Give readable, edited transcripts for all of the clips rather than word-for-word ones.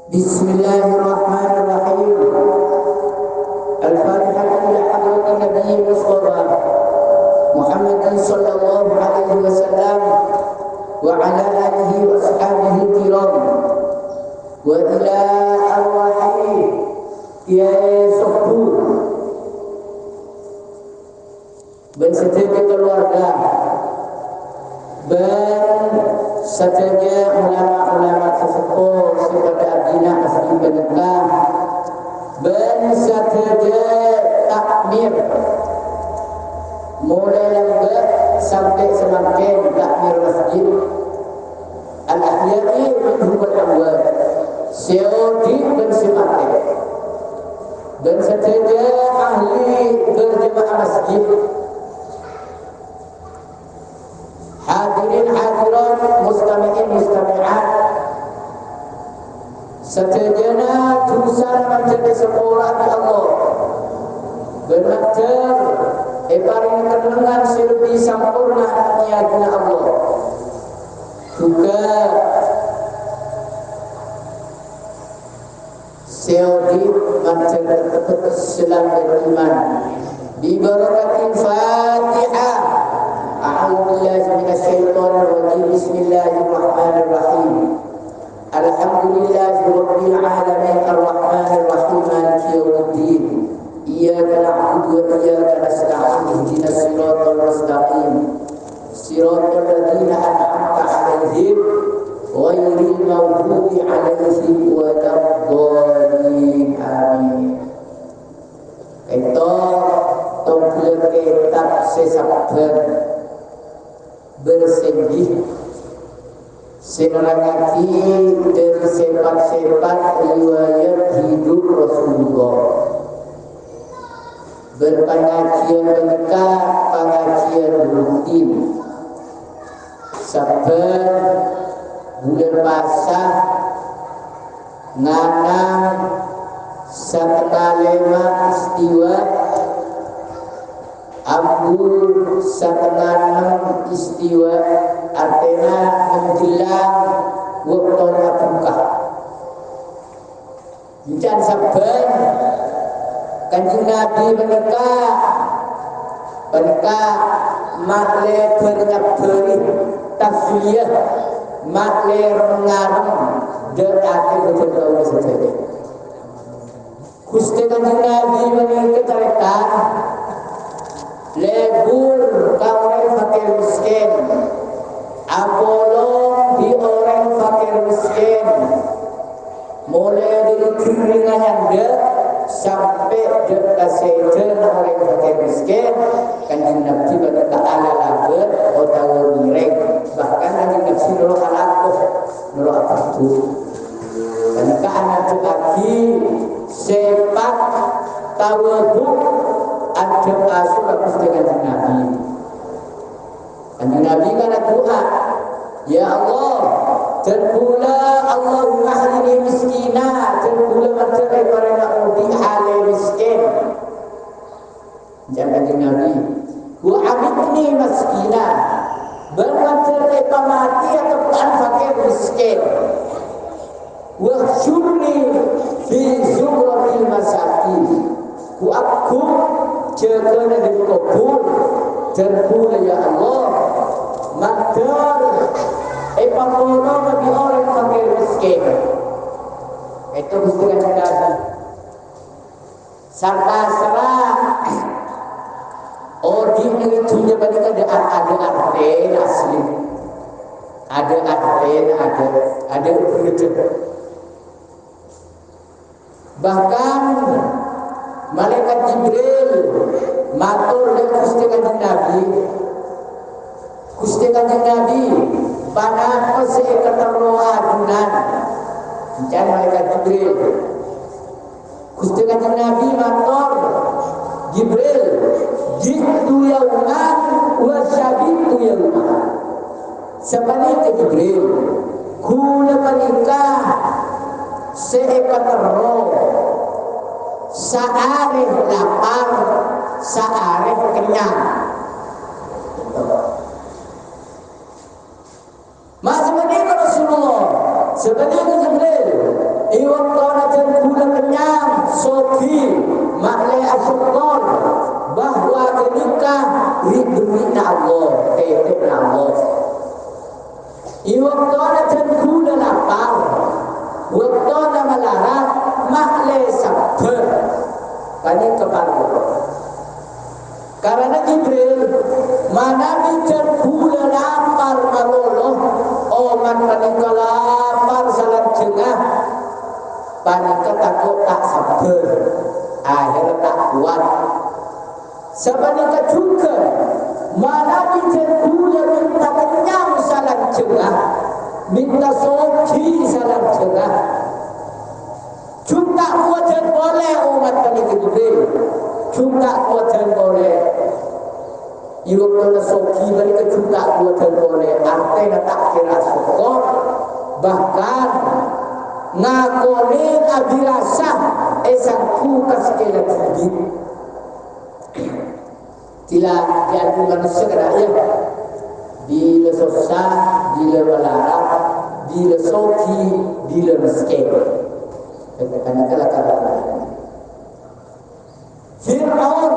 Bismillahirrahmanirrahim. Al-Fatihah ila hadratin Nabi Mustafa Muhammadin sallallahu alaihi wasallam wa ala alihi wa ashabihi kiram wa ila arwahi ya subuh bersedekah keluarga bersedekah ulama-ulama sesepuh kepada abdina asli bernikah bersedekah takmir mulai lambat sampai semakin takmir masjid al-ahya'i minhum al-amwat seodi bersemakin bersedekah ahli berjemaah masjid hadirin hadirat mustami'in mustami'at setajana tulisan menjadi sekolah di Allah bermakter paling kenangan serbi sempurna niatnya Allah juga seodi menjadi selam beriman di barakatin Fatihah. A'udzu billahi minasyaitonir rajim. Bismillahirrahmanirrahim. Alhamdulillahi rabbil alamin arrahmanir rahim maliki yaumiddin. Iyyaka na'budu wa iyyaka nasta'in ihdinas siratal mustaqim. Siratal ladzina an'amta 'alaihim ghairil maghdubi 'alaihim waladdallin. Amin. Itu tongkol kitab sesabar bersedih senerangati dari sepat-sepat riwayat hidup Rasulullah berpengajian berkah pengajian rutin sabar bulan pasah nganang sekalema istiwa Abu setengah istiwa artinya menjelang waktunya buka. Jangan sabar Kanjeng Nabi berkah makle bernabari tasbih makle mengarang dekati betul saja. Gusti Kanjeng Nabi menceritakan lebur orang fakir miskin apolong di orang fakir miskin mulai dari keringan anda sampai dekasih orang fakir miskin Kanjeng Nabi berkata ala laber atau mireng bahkan Kanjeng Nabi nurul halakuh nurul apatu ketika anak lagi sepak tawaduk ada asal bagus dengan Nabi. Kanjeng Nabi kan doa, ya Allah, terpula Allahumma ahlini miskina, terpula mencerai para udi hale miskin. Jangan Kanjeng Nabi, wa amitni miskina, bermencerai pamati atau fakir miskin. Wa syurni fi zumratil masakin. Ku aku jaga dari kubur terpula ya Allah makdar pamono bagi orang fakir miskin itu bukan Nabi serta serah ordin itu bagi ada arti asli ada begitu bahkan malaikat Jibril matur le Gusti Kanjeng Nabi. Gusti Kanjeng Nabi panapa seketerno adunan. Jangan malaikat Jibril. Gusti Kanjeng Nabi matur Jibril, jitu yauman wa syabitu yauman. Sebaliknya Jibril, kula panikah seketerno saareh lapar, saareh kenyang. Masih menikah Rasulullah Sebenarnya Jibril iwaqtana jan kula kenyang sofi maklai asyukor bahwa kenikah ridwina Allah tetepna Allah. Iwaqtana jan kula lapar waqtana malarat maklai sabar banyak kepada. Karena Jibril mana bicar kula lapar maloloh oman panika lapar salam jengah panika takut tak sabar akhirnya tak kuat sebanika juga mana bicar kula minta kenyang salam jengah minta soki salam jengah cuma kuat boleh umat panika Jibril cuma kuat boleh iwak mana soki mereka juga kuat boleh artinya tak kira syukur bahkan ngakonin abirasa esangku kasih sedih tidak jadi manusia kerana bila susah bila melarang bila soki bila miskin karena kelakaran Fir'aun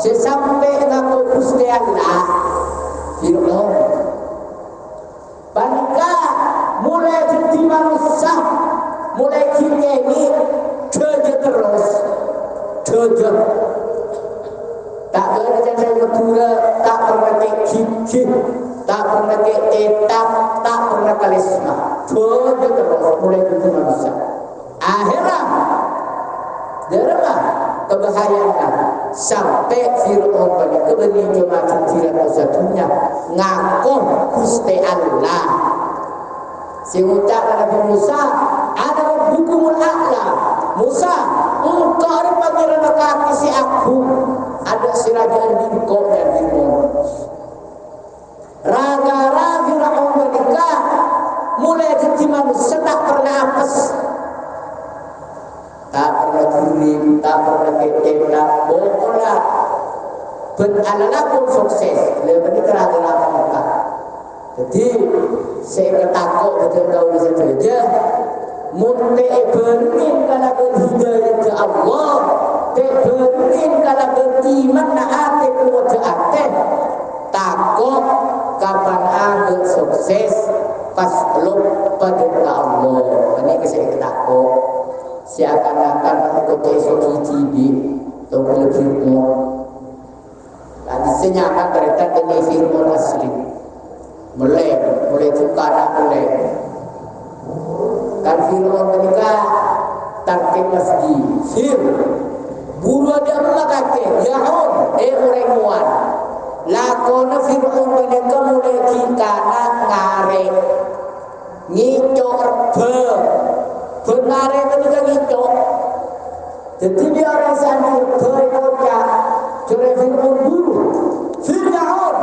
sesampai ngaku Gusti Allah Fir'aun panika mulai jadi manusia mulai kita ini kerja terus kerja tak boleh jadi betul tak pernah kikik tak pernah ketetap tak pernah kalisma kerja terus mulai jadi manusia akhirnya derma kebahayakan sampai Fir'aun pada kebenih macam tidak satunya ngaku Gusti Allah si ucap Nabi Musa ada rabbukumul a'la Musa engkau ada pangeran kaki si aku ada sirajan bingkok dan bingkok raga-raga Fir'aun menikah mulai jadi manusia tak pernah apes tak pernah kering, tak pernah ketek, pokoknya beralala pun sukses. Lebih terang-terang mereka. Jadi saya ketakut betul-betul saja. Munte berin kalau berhidayah ke Allah, berin kalau beriman nak hati kuat hati. Takut kapan ada sukses pas belum pada Allah. Ini saya ketakut. Seakan-akan aku esok TV atau film dan disenyakan kereta dengan film asli mulai tukar mulai kan film mereka target masjid film buru ada rumah kakek yahon orang muan lakona film mereka mulai kikana ngare ngicok benare ketika ngicok jadi dia orang sanjur berikutnya cerai Fir'aun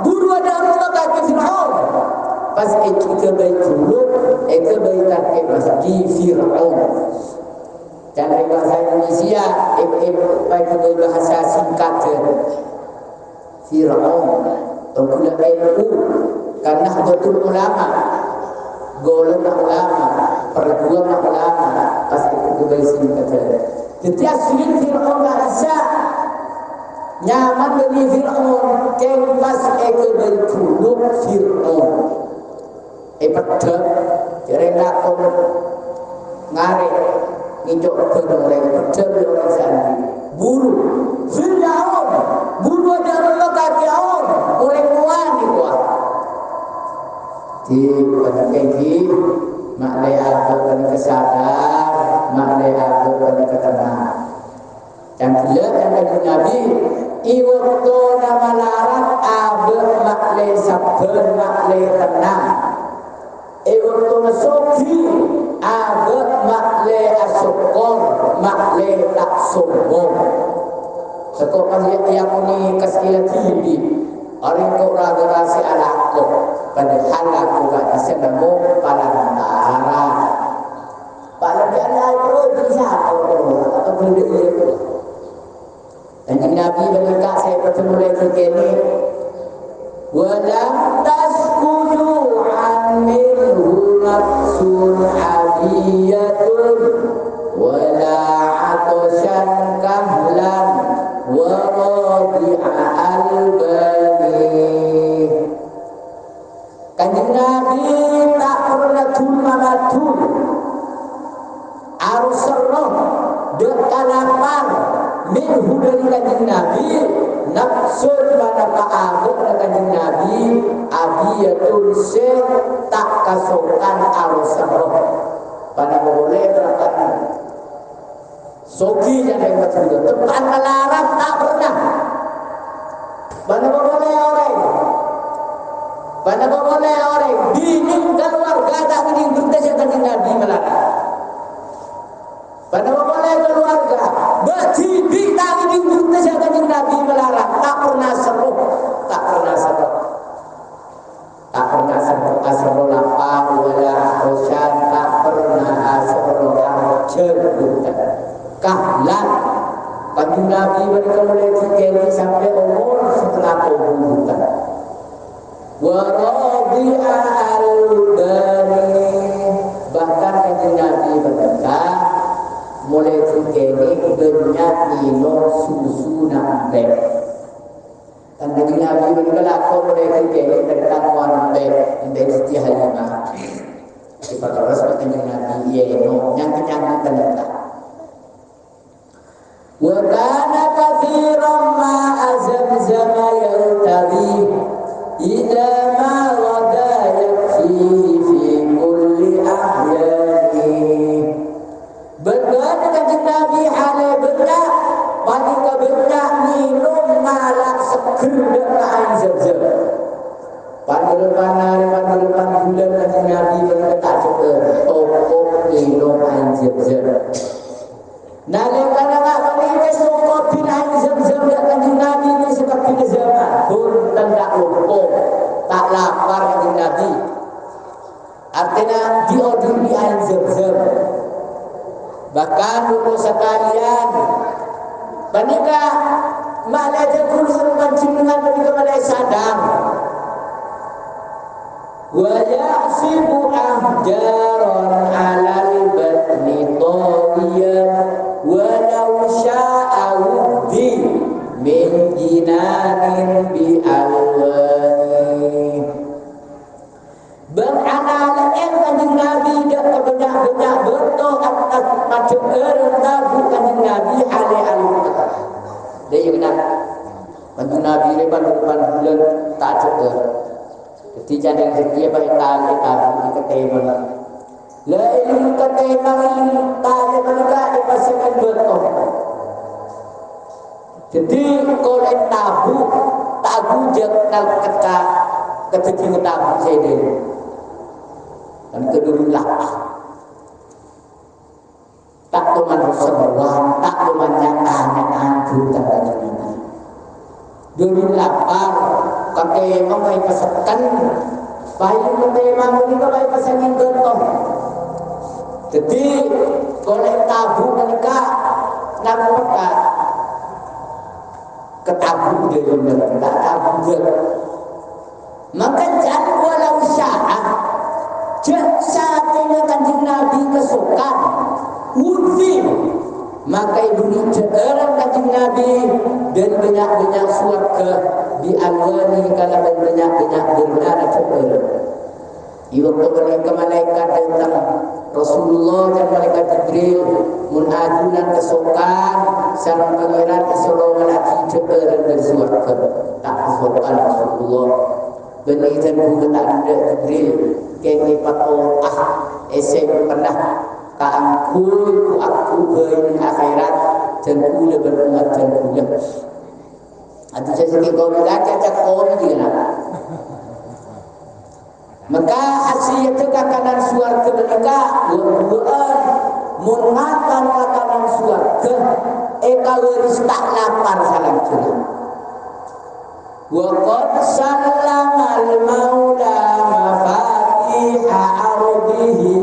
buru ada rumah kaki Fir'aun pas kita baik dulu kita baik kaki masjid Fir'aun dan bahasa Indonesia baik bahasa singkat Fir'aun Tukulah ilmu karena betul ulama golongan ulama perjuangan ulama pasti kebudayaan singkat jadi aslinya Fir'aun tak bisa nyaman dari Fir'aun kemas berkuluk Fir'aun pedang jerena kon ngare ngicok beroleh pedang orang sandi buru Fir'aun buru ada Allah kaki Fir'aun orang muani kuat di pada kaki maknai aku pada kesadar maknai aku pada ketenang yang jelas yang dari Nabi iwaktu nama larat abad maknai sabar maknai tenang iwaktu nasoki abad maknai asyukor maknai tak sombong sekolah yang ini kesekilan tinggi orang kau raga-rasi alaku padahal aku gak bisa nemu palantara palantara itu bisa atau benda itu dan Nabi berkata saya bertemu lagi kini walam taskudu an minhu nafsun abiyatun wala atoshan kahlan wa radi'a al-bani. Kanjeng Nabi tak pernah malatun arus serong dekalapan minhu dari kanjeng Nabi nafsun pada pa'abuk kanjeng Nabi abiyatun se tak kasokan arus serong pada boleh berangkat sogi yang hebat juga tepat melarang tak pernah pada boleh orang pada boleh orang dinding keluarga tak dinding bertanya kanjeng Nabi melarang pada boleh keluarga bercibi tak dinding bertanya kanjeng Nabi melarang tak pernah seru tak pernah seru tak pernah seru asro lapar wala rosan tak pernah asro arcer kahlan kanjeng Nabi mereka mulai dikeli sampai umur setengah tahun waradi'a al-bani bahkan kanjeng Nabi berkata mulai dikeni banyak minum susu nambe kanjeng Nabi berkata mulai dikeni tentang nambe dari Siti Halimah kita terus kanjeng Nabi yang kenyang ternyata wa kana kathiran ma'a zamzama yaltabi ila ma wada yakfihi fi kulli ahyani berkata kanjeng Nabi halai benak paling kebenak minum malak seger dengan air zam-zam pada depan hari pada depan bulan kanjeng Nabi berkata seger tokok minum air zam-zam nalekana nak paling sokot bin air zam-zam kanjeng Nabi ini seperti zaman pun tak lupa tak lapar kanjeng Nabi artinya diorder di air zam-zam bahkan lupa sekalian panika malaikat kulur mancing dengan panika malaikat sadang wa ya'sibu ahjaran alal batni tawiyan walau sya'a wuddi min jinanin bi alwani beranalan yang kanjeng Nabi dak kebanyak-banyak betul atas macam tabu kanjeng Nabi alih-alih dia yang kena kanjeng Nabi lepas depan bulan tak cukup ketika yang dia pakai tali di ketema la ilmu ketema tali mereka dipasangkan betul jadi kalau tabu jangan kata ketika tabu saya dulu dan kedua lapar tak teman berseruan tak teman nyata-nyata juga kanjeng Nabi dulu lapar kakek mengai pasakan bayi memang mereka bayi pasangin gentong jadi kalau tabu mereka nak mereka ketabu dia tak tabu dia maka jangan walau sya'ah saatnya kanjeng Nabi kesukaan wudhi maka ibu orang kanjeng Nabi dan banyak-banyak surga di alwani kalau banyak-banyak bernar cepat di waktu mereka malaikat datang Rasulullah dan malaikat Jibril mengajukan kesukaan sarang pangeran kesulungan lagi cepat dan surga tak kesukaan Rasulullah benar itu bukan ada Jibril kini patau esek pernah aku bayi akhirat dan kula berumat dan kula atau saya kau belajar cak kau juga maka hasil itu kakanan suarga mereka bukan mengatakan kakanan suarga waris tak lapar salam juga wa qad sallama al-maula mafatiha ardihi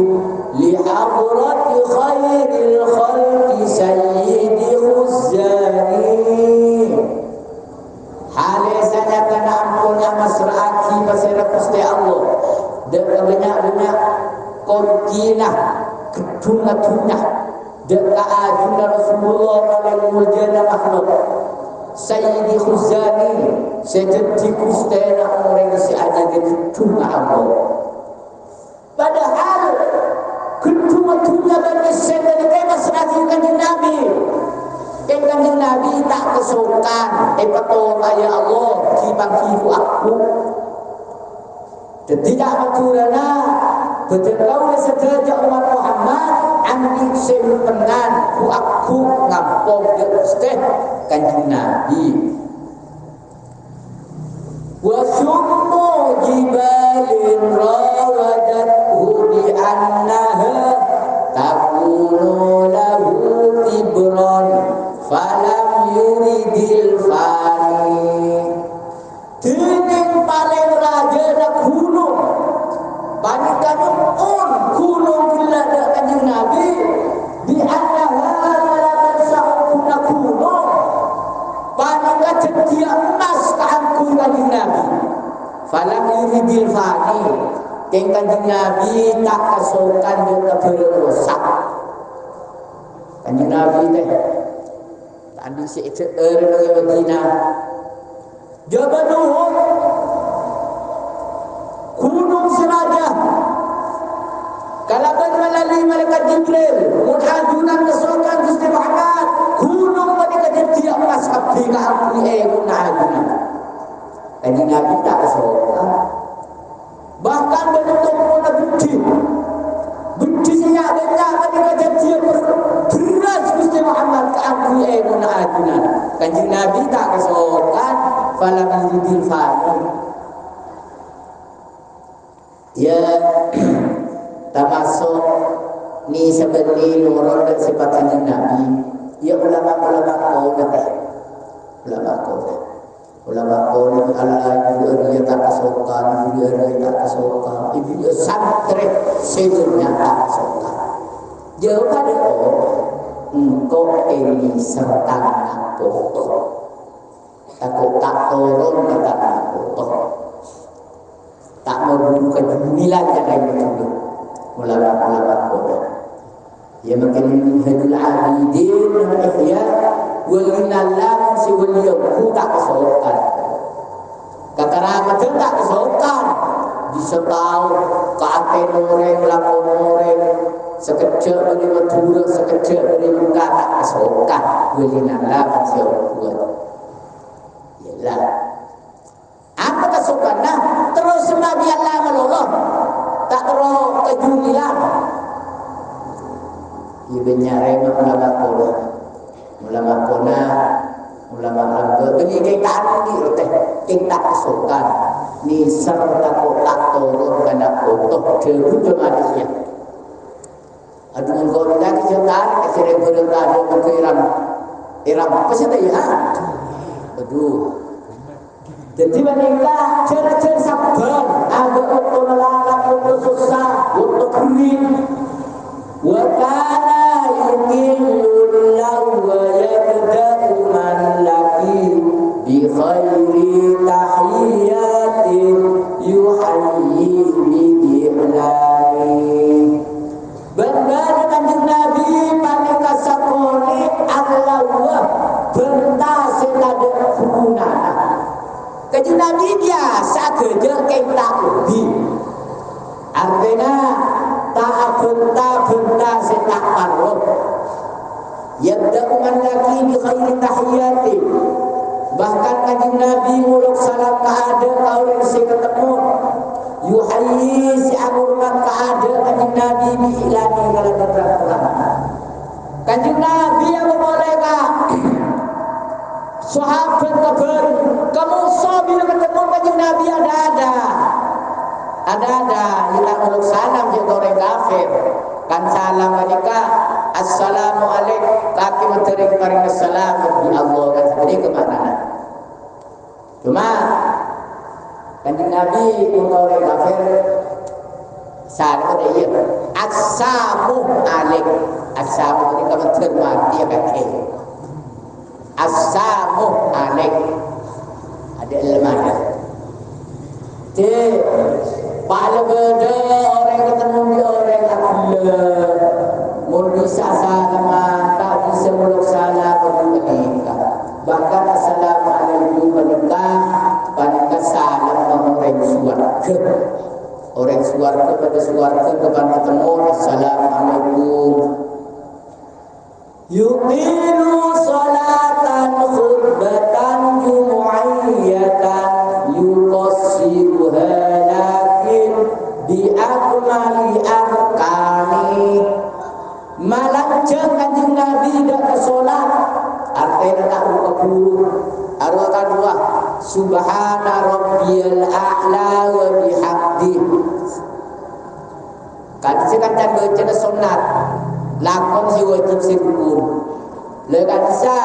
li hadrati khairil khalqi sayyidi khuzani hale saja kana ampun masraki pasira Gusti Allah dan banyak-banyak kontinah kedunga-dunga dekat ajuna Rasulullah paling mulia makhluk Sayyidi Khuzani sejati kustena orang si ada di kedunga Allah. Padahal kedunga-dunga bagi sedang bebas lagi kanjeng Nabi. Kanjeng Nabi tak kesokan petona ya Allah dibagi aku. Dan tidak maturana berjauh sederajat umat Muhammad ambil simpenan ku aku ngampong di ustaz kanjeng Nabi. Wa summu jibalin rawadathu bi annaha takunu lahu ibran falam yuridil fani. Dinding paling raja nak gunung Banikan gunung gila dak kanjeng Nabi di annaha malakan sa'una gunung banikan cetia emas keangkun kanjeng Nabi falam yuridil fani kanjeng Nabi tak kesokan juga berusak kanjeng Nabi teh tadi si Ecer dari Madinah Jabal Uhud gunung Seraja kalaban melalui malaikat Jibril munajunan kesokan Gusti Muhammad gunung malaikat dia emas kabeh ka munajunan kanjeng Nabi tak kesokan bahkan bentuk muna budi sinya banyak malaikat dia beras Gusti Muhammad ka munajunan kanjeng Nabi tak kesokan falam yuridil fani. Ya termasuk ni sebenarnya nurul dan sifat kanjeng Nabi. Ya ulama-ulama kau Allah dia tak kesokan, dia tak kesokan, dia santri sebenarnya tak kesokan. Jawapan engkau ini serta nak pokok. Takut tak turun kata aku tak mau ke dunia jangan itu ulama-ulama bodoh ya makin minhajul abidin dan ihya walinallah si waliyuhu tak kesokan kekeramat tak kesokan disetau keaten orang lakon orang sekecil dari madura sekecil dari muka tak kesokan walinallah si waliyuhu lah. Apa kesokan? Nah, terus Nabi Allah meloloh, tak terus kejulian. Ibunya rema ulama kona, beli kita ni teh, kita kesokan. Ni serta tak turun kena kotor jauh manusia. Aduh engkau lagi jangan keseret berada ke Iram apa sih teh ya? Aduh. Jadi menikah cer-cer sabar ada untuk melarang untuk susah untuk kering wa kana yukillullahu wa yabda'u man laki bi khairi tahiyatin yuhayyi bi ihlali benar kanjeng Nabi paling kasakoni Allah benta senada hubungan kanjeng Nabi biasa kerja kita ubi artinya tak benta setak parut yabda'u man laki bi khairi tahiyati bahkan kanjeng Nabi muluk salam keada orang si ketemu yuhayyi si agurmat keada kanjeng Nabi bi ilani kalau berperang kanjeng Nabi yang membolehkan sahabat kabar kamu bila ketemu kanjeng Nabi ada kita muluk salam je orang kafir kan salam mereka assalamualaikum kaki materi kemarin assalam bi Allah kan seperti kemana cuma kanjeng Nabi untuk orang kafir saat ada iya assalamualaikum ini kamu termati ya kakek assalamualaikum ada lemah Pak beda orang ketemu dia orang tak gila bisa salaman, tak bisa meluk salam menikah. Bahkan assalamualaikum menikah salam orang suarga. Orang suarga pada suarga depan ketemu assalamualaikum. Yuqilu salatan khutbatan jumu'iyatan yuqassiruha lakin biakmali arkani. Malangnya kanjeng Nabi dak solat artinya tak buka dulu arwah kedua subhana rabbiyal a'la wa bihamdi. Kan sekancan baca sunat lakon si wajib si rukun lekan bisa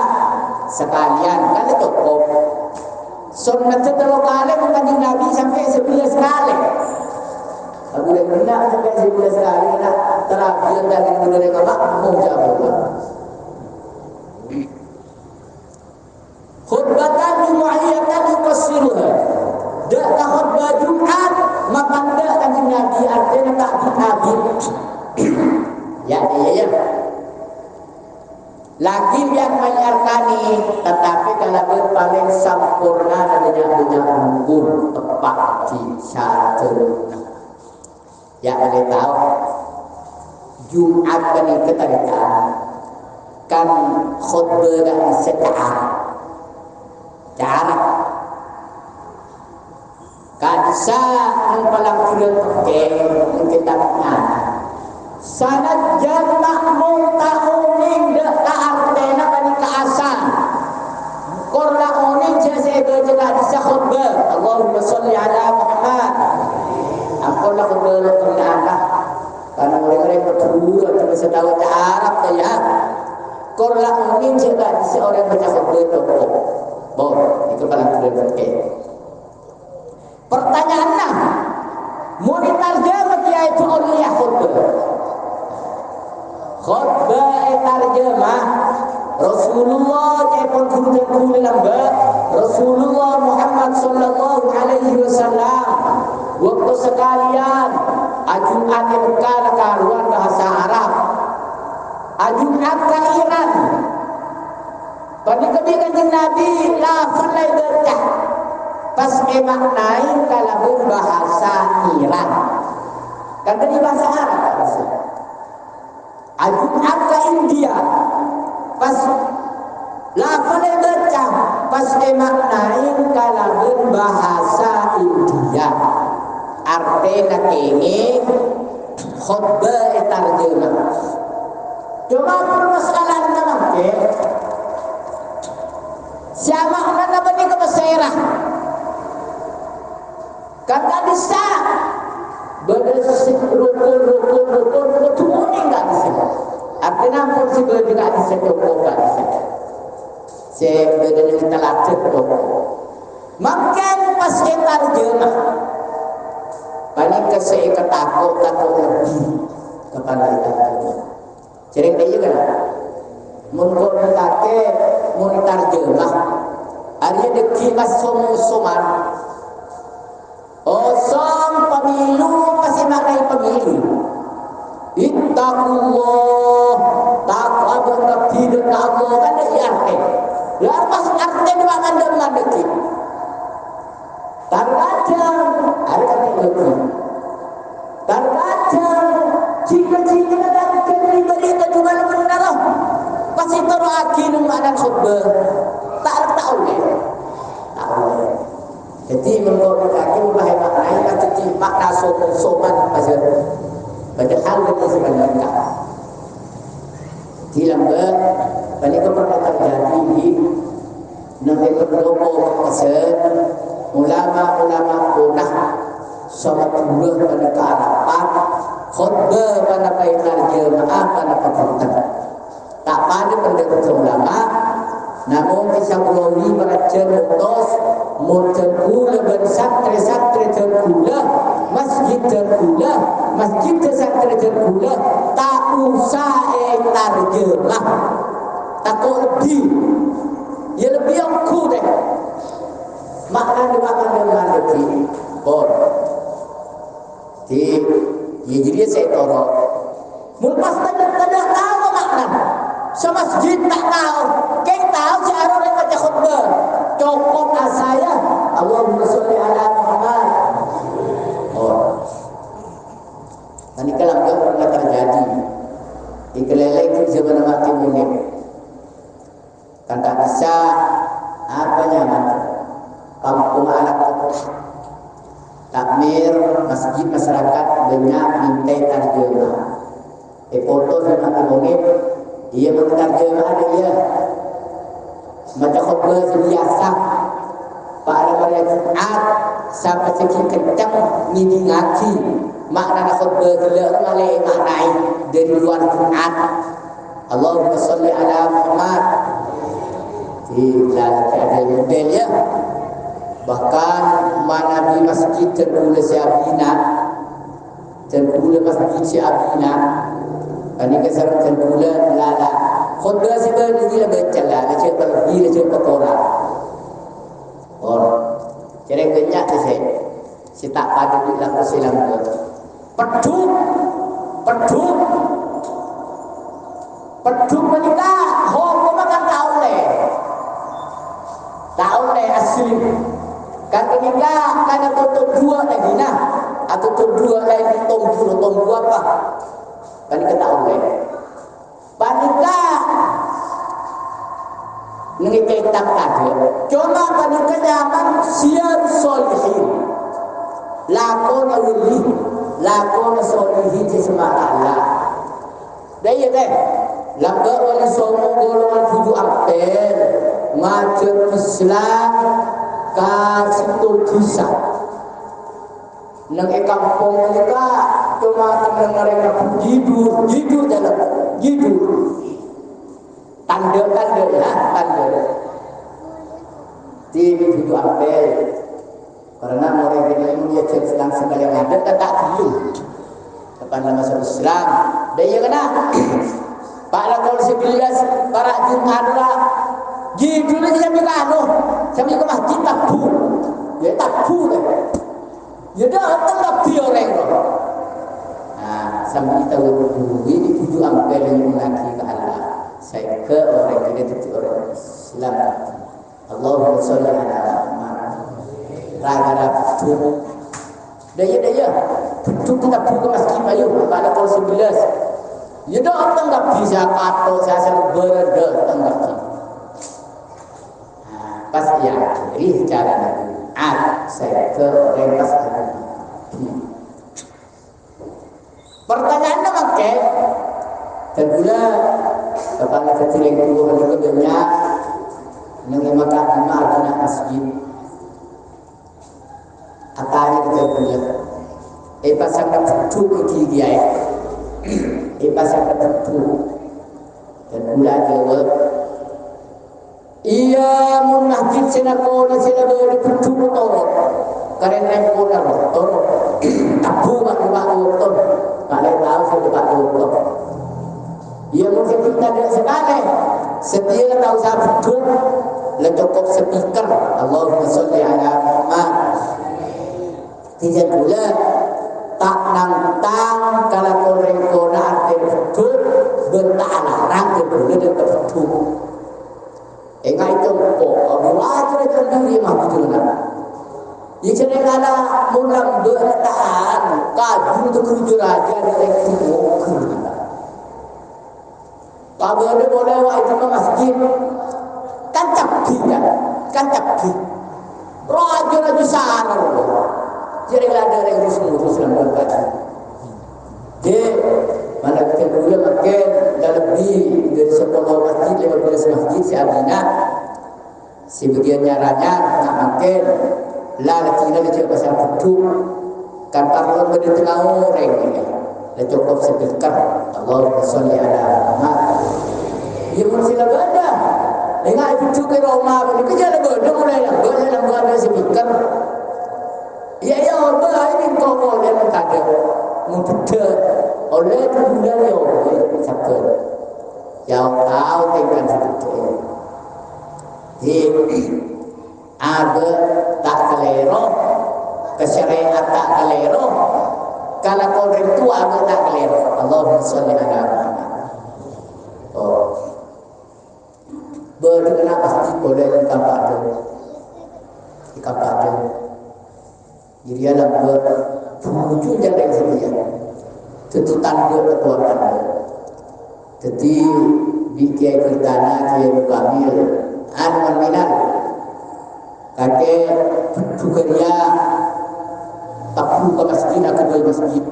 sekalian kan cukup sunat setelah kali kanjeng Nabi sampai 11 kali. Aku dah pernah sampai 11 kali nak terakhir dari mereka makmum jawab. Khutbatan jumu'iyatan yuqassiruha. Dak khutbah Jumat mapanda kanjeng Nabi artinya tak dihabis. Ya. Lagi yang menyarkani tetapi kalau paling sempurna adanya hukum tepat di satu. Ya boleh tahu Jumat ini ketarikan kan khutbah dan secara kan sa ang palang filotke ang kitabnya sanad jan makmum ta'uning da ka'artena kani ka'asan korla uning jasa ega sa khutbah Allahumma salli ala Muhammad. Aku lah khutbah kerana karena mereka berdua cuma setahu Arab saja. Korla uning juga seorang baca khutbah itu. Itu paling berarti. Pertanyaannya, monitor jawab dia itu oleh khutbah. Khutbah terjemah Rasulullah jepun guru lamba Rasulullah Muhammad sallallahu alaihi wasallam waktu sekalian ajuan yang kala karuan bahasa Arab ajuan kairan pada kebijakan Nabi lafal lai berkah pas maknai kalau berbahasa Iran kan tadi bahasa Arab ajuan ke India pas lafal lai berkah pas maknai kalau berbahasa India artinya ini khutbah terjemah. Cuma permasalahan nama ke siapa orang apa ni kebesaran? Kata bisa berdasar rukun turun enggak bisa. Artinya pun si juga bisa cukup enggak bisa. Saya berdasar telah cukup. Makan pas terjemah. Banyak kesei ketakut lebih kepada kita. Sering dia kan? Menurut kita monitor jemah. Hari deki soman. Som pemilu pasti maknai pemilu. Ittaqullah takwa berbakti dengan Allah kan dia arti. Lalu pas arti dua mandang deki. Terkadang ada kata lebih. Terkadang jika dan pribadi itu juga benar. Pasti teraki makna khutbah. Tak tahu deh. Jadi menurut kaki mulai maknai kata makna sopan pasal. Padahal itu sebenarnya. Di lambat banyak pernah terjadi di nanti berdoa pasal. Ulama-ulama punah sama dua pada kearapan khutbah pada paitar jemaah pada pekerjaan tak pada pendapat ulama namun bisa melalui para jemaah murjabula bersantri-santri tergula masjid tergula masjid tergula tak usah terjemah takut lebih ya lebih aku deh makna lagi di jadi saya torok mulpas tidak tahu semasjid tak tahu, keng tahu cara orang baca khutbah. Cokot saya, Allahumma sholli ala Muhammad. Oh, ini kalau pernah terjadi di keleleng zaman makin ini, kan tak bisa apanya kampung anak takmir masjid masyarakat banyak minta terjemah. Foto sama kimongit, ia menterjemah dia macam khutbah biasa. Pada hari Jumat sampai sekian kencang ngini ngaji makna khutbah gila malai maknai dari luar Jumat. Allahumma sholli ala Muhammad. Tidak ada modelnya. Bahkan mana di masjid tergula siabina, tergula masjid siabina. Ini kesan tergula lala. Khutbah sebenarnya dia baca lah, baca berbila, baca Quran. Jadi banyak tu saya tak pada di laku silam tu. Peduk menikah, hukum kan tahu le asli. Kan menikah kan tutup dua lagi nah, atau tutup dua lagi tom dua apa? Kan kita tahu le. Panikah Nengke tak ada. Cuma pada zaman siar solihin, lakon awli, lakon solihin sesama Allah. Daya deh, lambat wali somo golongan tujuh apel, macam Islam kasih tujuh. Nengke kampung mereka cuma mereka jidur dalam jidur. Tanda di itu apel karena orang ini dia sedang sekali ngadat tak dulu kepada masuk Islam dan ya kena pada tahun 11 para Jumat lah gitu dia sampai ke sampai ke masjid tabu dia tabu deh dia dah tabu orang tu sampai kita berdua ini tujuh apel yang mengaji ke Allah. Saya ke orang ini itu orang Islam. Allahumma sholli ala Muhammad. Raga betul. Daya. Betul kita buka masjid ayo pada tahun 11. Ya dah orang tak bisa kata saya berada tanggap. Pas ya, ini cara Nabi. Saya ke orang pas pertanyaannya makai tergula kepala kecil yang dulu banyak mengimakan anak masjid atanya kita punya pasang tertutup ke dia pasang tertutup dan mula jawab iya mun masjid sinakona sila bertutup motor karena pun motor tabu motor kalau tahu sudah motor ia mungkin kita tidak sekali setiap tahu saya betul cukup speaker Allahumma sholli ala Muhammad tidak pula tak nantang kalau koreng-koreng arti betul bertalarang kedua dan betul enggak itu Allah itu diri mah betul ya jadi kalau mulam bertahan kaju untuk kerja raja dari itu kalau ada boleh itu masjid kan capi raja sana jadi ada yang urus dalam kaji jadi mana kita boleh makin dah lebih dari 10 masjid 15 masjid si Adina si bagian nyaranya nak makin lah kita dia pasal betul kan parlon pada tengah orang ini dah cukup speaker Allahumma sholli ala Muhammad ia pun sila benda dengan itu ke Roma ini kerja benda mulai lah dalam ada speaker ya Allah ini kau yang tak ada mudah oleh kemudian ya Allah sakit yang tahu tinggal betul ada tak kelero kesyariat tak kelero kalau kau itu ada tak kelero Allahumma sholli ala Muhammad Dia lambat tujuh jalan setia. Tututan dia berkuatan. Jadi bikai kertana dia kamil anuan minal. Kakek tukaria taklu ke masjid kedua masjid.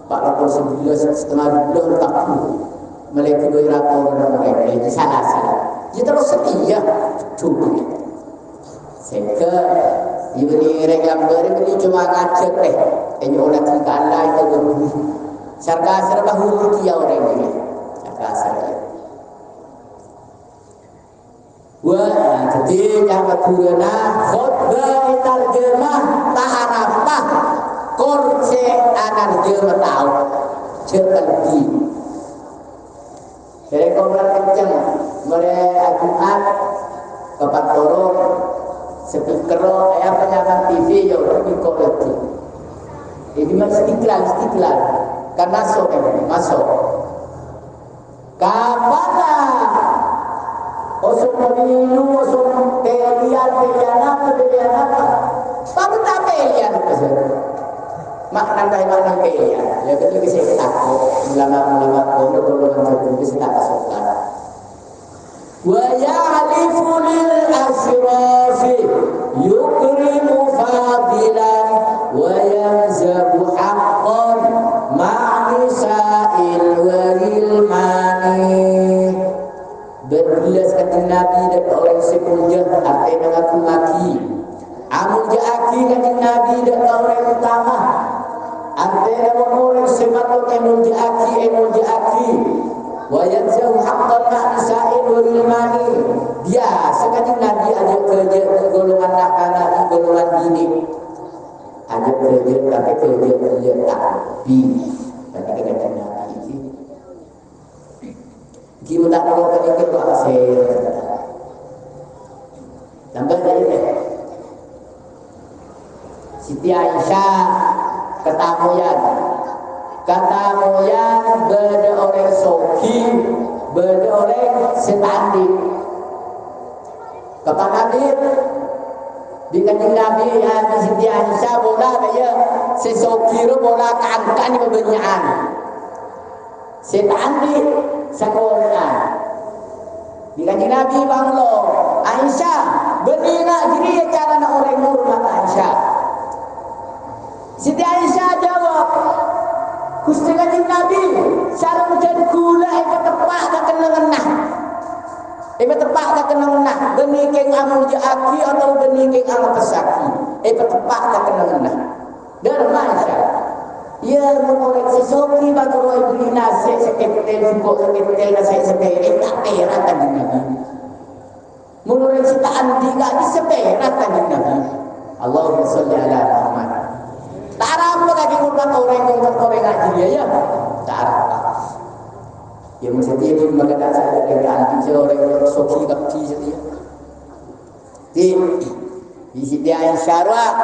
Pak lapor 11:30 taklu. Mereka kedua rakor mereka itu salah. Dia terus setia tujuh. Sehingga ibu ni gambar ini cuma ngajak ini orang kita Allah itu berbudi. Sarga serba hulu dia orang ini. Sarga serba. Wah, jadi jangan turunah khutbah terjemah tak arafah korse anak jemah tahu cekerti. Jadi korban kencang mereka Jumat kepat dorong speaker ayam penyanyi TV ya udah dikolektif. Ini masih istiqlal karena masuk. Kapan osok pemilu, osok pilihan apa? Baru tak pilihan pasal. Makna mana pilihan? Ya betul kita takut ulama golongan tertentu tak masukkan. Wa ya'lifu lil asrafi yukrimu fadilan wa yanzabu haqqan ma'nisa'il waril mani. Berbelas kata Nabi dan orang sepuja artinya mengaku maki. Amun ja'aki kata Nabi dan orang utama artinya orang sematut emun ja'aki wa yanzahu haqqan ma'nisa'il waril mani. Biasa kata Nabi ajak kerja golongan anak-anak golongan bini. Ajak kerja tapi kerja tapi kata Nabi kita tak perlu penyakit bahasir. Tambah jadi Siti Aisyah ketamuyan beda orang soki, beda orang setandi. Kepada Nabi di kanjeng Nabi di Siti Aisyah bola dia sesoki ro bola kangkan bebenyan. Setandi sekolah di kanjeng Nabi banglo Aisyah benina diri cara nak orang hormat Aisyah. Siti Aisyah jawab Gusti kanjeng Nabi sareng jan gula tepak tak kena ngenah. Tepak tak kena ngenah beni keng amun jaaki atau beni keng amun pesaki. Tepak tak kena ngenah. Derma Aisyah ia mengorek sesoki bakal ibu nasi seketel juga seketel nasi seketel tak perak kanjeng Nabi. Mengorek si tak andi tak diseperak kanjeng Nabi. Allahumma sholli ala Muhammad. Tak arah apa kaki kurban orang ngaji ya. Tak arah. Ya mesti dia di magadan saya dari andi orang soki kapti setia. Di sini yang syarah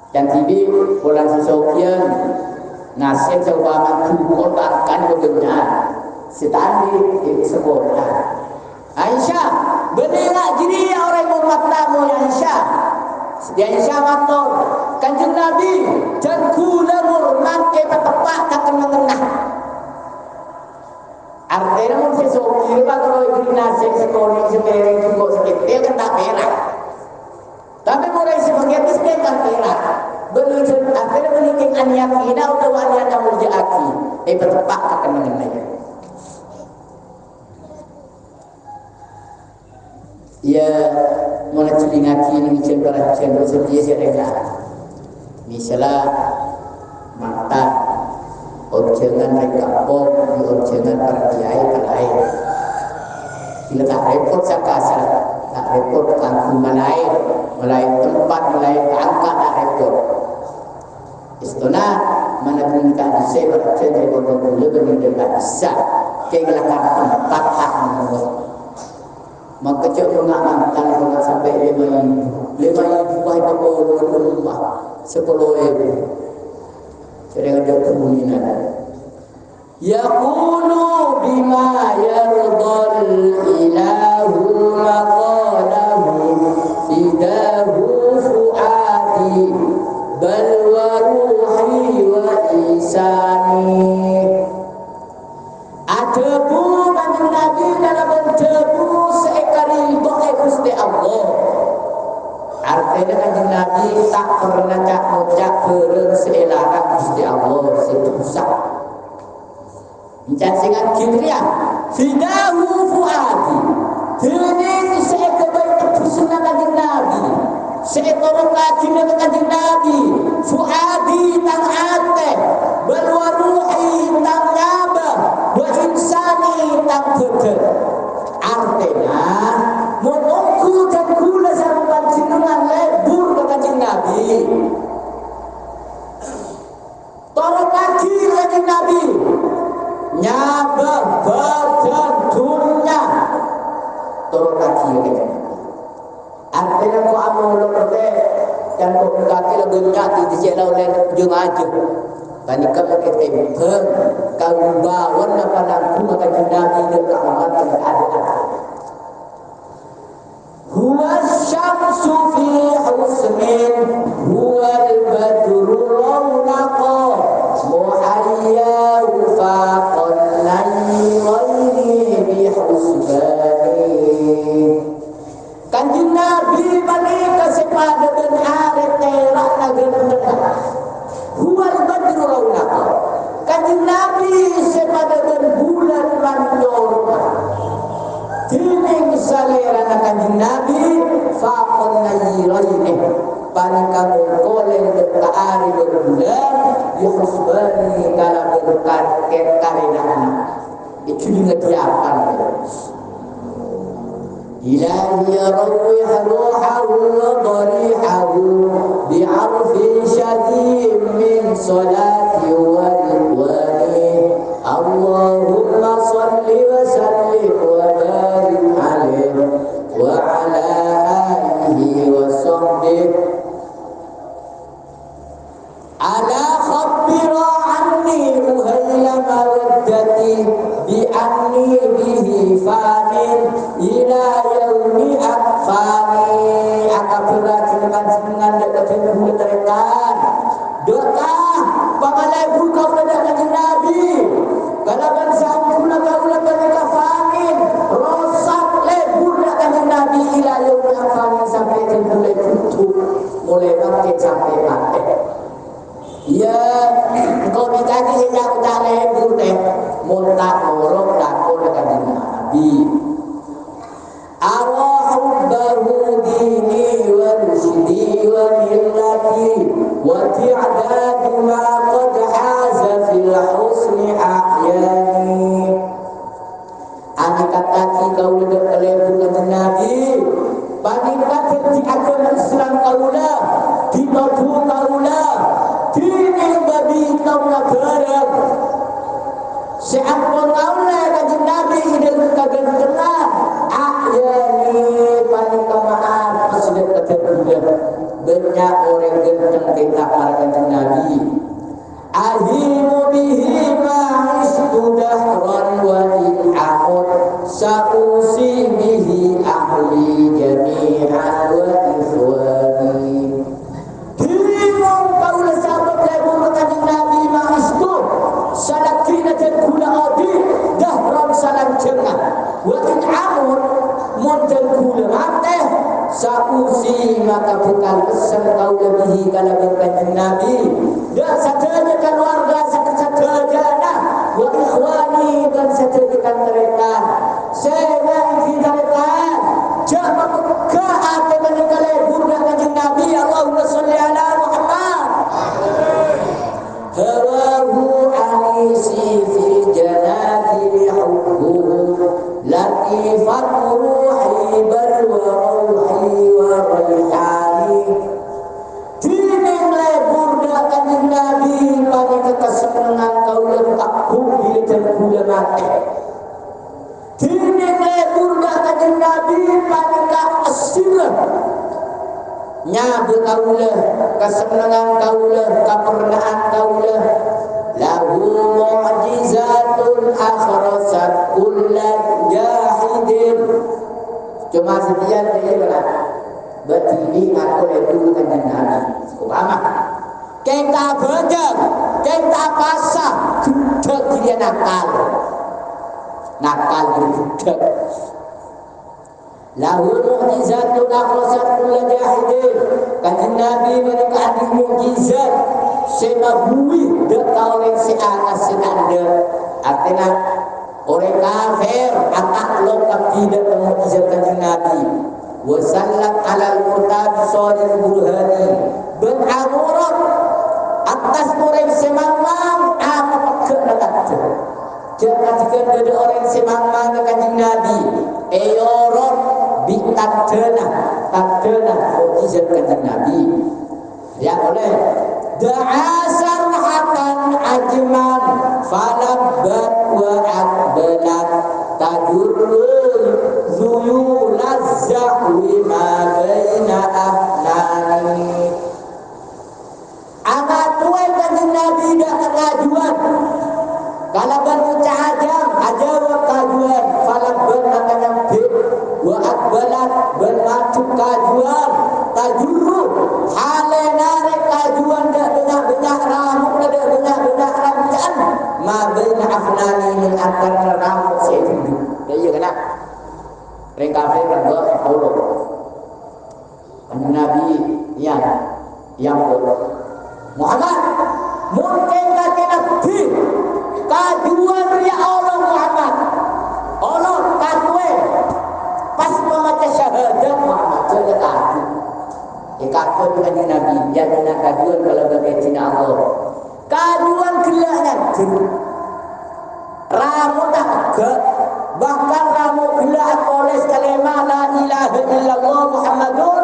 dan tibi bulan sesokian nasib seumpama kubur akan kebenaran setandi di sekolah. Aisyah benar jadi orang umat tamu Aisyah. Aisyah matur kanjeng Nabi dan kula murman ke tepak tak kena. Artinya mun sesokian kalau ibu nasib sekolah seperti juga sekitar kan tak merah. Tapi mulai sebagian itu kan perak. Belum akhirnya menikah aniat ina atau aniat amul jaaki. Bertepak akan mengenai. Ya, mulai celingaki ini cenderung setia serega. Misalnya mata, ojengan mereka pop, di ojengan para kiai lain. Bila tak repot sakasar. Tak repot kampung mulai tempat, mulai angkat tak repot. Istana mana pun tak bisa bercerita dari orang lebih dari tak bisa. Kehilangan tempat hak menurut. Maka cakap nak mantan nak sampai 5,000 baik apa rumah 10,000. Jadi ada kemungkinan. Yaqulu bima yardal ilahu maqalahu fidahu fuadi bal wa ruhi wa isani. Adebu kanjeng Nabi dalam debu seekari doa Gusti Allah. Artinya kanjeng Nabi tak pernah cak mocak beren seelaran Gusti Allah setusak. Bicara Kibriya, fidahu fuadi. Ini seekor kepusunan kanjeng Nabi, seekor kajian kanjeng Nabi. Fuadi tang ate, berwaruhi tang nyaba, berinsani tang betul. Artinya, menunggu dan gula sama pancingan lebur ke kanjeng Nabi. Toro kaki kanjeng Nabi. Nyaba badan dunia turun kaki gitu. Artinya kau amal lorde dan kau kaki lebih nyati di jalan oleh ujung aja. Tadi kamu kita impeng kau bawa apa nanti maka Nabi dekat amat ada. Huwa syamsu fi husnin huwa al-badru lawnaqa muhayya faqan layni bi husbani. Kanjeng Nabi panika sepada dan arek terak nageun. Huwa al-badru lawnaqa. Kanjeng Nabi sepada dan bulan manjor. Tining salera kanjeng Nabi faqon nayyiraini panika mongkolen berkaari berbulan yuhsbani kala berkar karenana itu ngediapan ilahi rawih ruhahu wa darihahu bi'arfi syadim min salati wa ridwani Allahumma salli wa sallim wa barik alaihi wa ala alihi wa sahbihi ala khabbira anni uhayla mawaddati bi anni bihi fanin ila yaumi akfani akabira dengan dekat dengan doa pamalai buka pada kanjeng Nabi kalaban sampuna kaula mereka fanin rosak lebur kanjeng Nabi ila yaumi akfani sampai mulai tutup mulai nanti sampai mati. Ya, kau dikaki hendak udah lebur deh, muntah morok lakon kanjeng Nabi. Arahubbahu dini wa rusydi wa millati wa ti'dadu ma qad haza fil husni ahyani. Angkat kaki kau lebur kanjeng Nabi. Panikat di agama Islam kaulah, di madu kaulah, dini babi kaulah barang. Seampun kaulah kanjeng Nabi hidup kagak-kagak. Ahyani panikat maaf sudah kagak-kagak. Banyak orang genteng kita para kanjeng Nabi. Ahimu bihi ma'istu dahran wa in'amud sa'usi bihi ahli jami'an wa ikhwani. Dimong kaulah sahabat lebur kanjeng Nabi ma'istu salakina dan gula adi dahran salam jengah wa in'amud mondan gula mateh sa'usi maka bukan pesan kaulah bihi kalau kanjeng Nabi dan sadanya keluarga sadajana wa ikhwani dan sadajana mereka saya kita mereka jangan ke ate mereka lebur kanjeng Nabi Allahumma sholli ala Muhammad hawahu anisi fi janati hubbuhu latifat ruhi bal wa ruhi wa rayhani. Tining lebur kanjeng Nabi pada kekesenangan kau letak bumi dan gula mati. Tining lebur kanjeng Nabi pada keasilan nyabu kaulah kesenangan kaulah kepernaan kaulah lahu mu'jizatun akhrasat kullan jahidin. Cuma sekian dia berarti ini aku lebur kanjeng Nabi. Umpama kita bejek, kita pasah, gedek dia nakal gedek. Lahul mu'jizatun akhlasat kulla jahidin. Kanjeng Nabi mereka ada mukjizat semabui dekat orang seatas senanda. Artinya orang kafir atak lokap tidak mukjizat kanjeng Nabi. Wasallat alal murtad sadiq burhani. Beramurat atas orang semamang apa pakai dekat. Jangan jika ada orang semamang kanjeng Nabi. Eyorot bitadena mukjizat kanjeng Nabi. Ya oleh da'asar hatan ajman falabbat wa akbalat tajurul zuyulaz zahwi ma baina ahnani. Amat tuai kanjeng Nabi dah kekajuan. Kalau berucap aja kajuan falabbat makanya bid wa akbalat bermacuk kajuan tajurul halena kajuan dak banyak rambut dak banyak rambut ma baina afnani min antara rambut sehidup. Ya kena reng kafir kan Allah Nabi yang Muhammad mungkin kata Nabi kajuan ya Allah Muhammad Allah katwe pas membaca syahadat Muhammad jadi kaki katwe dengan Nabi yang nak kajuan kalau bagai Cina Allah kajuan gelaknya ramu tak ke bahkan ramu gelak oleh kalimah la ilaha illallah Muhammadur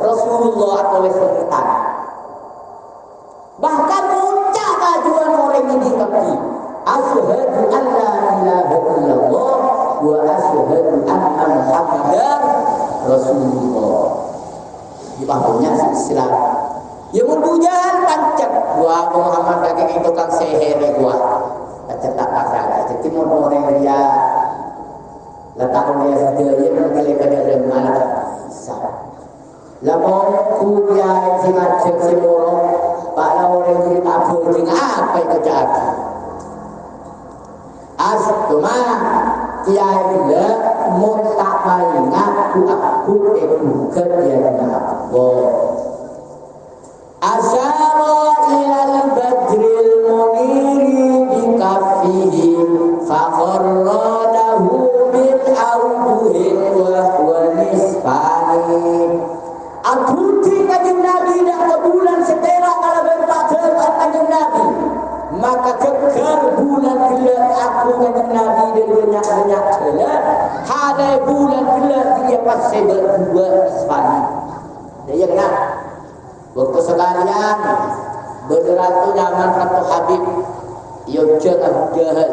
Rasulullah oleh sekitar bahkan puncak kajuan orang ini kaki asyhadu an la ilaha illallah wa asyhadu anna Muhammadar Rasulullah. Di bawahnya Islam. Ya mempunyai pancet gua Muhammad kaki itu kan sehere gua. Pancet tak pasal. Jadi mau orang dia letak dia saja dia mengkali kada dengan bisa. Lamun kuya sing ajeng semoro para orang ini tak boleh apa itu jadi. Astuma kiai bila mutak ngaku aku bukan dia Allah. Asyara ilal badril muniri bikafihi fakharradahu min awduhin wa nisbani. Aku kanjeng Nabi dah ke bulan setera kalau berpada kanjeng Nabi. Maka keker bulan gelap aku kanjeng Nabi dan banyak-banyak gelap. Hadai bulan gelap dia pasti berdua isfani. Dia kan waktu sekalian berderatu zaman Ratu Habib Yogyakarta Abu Jahal.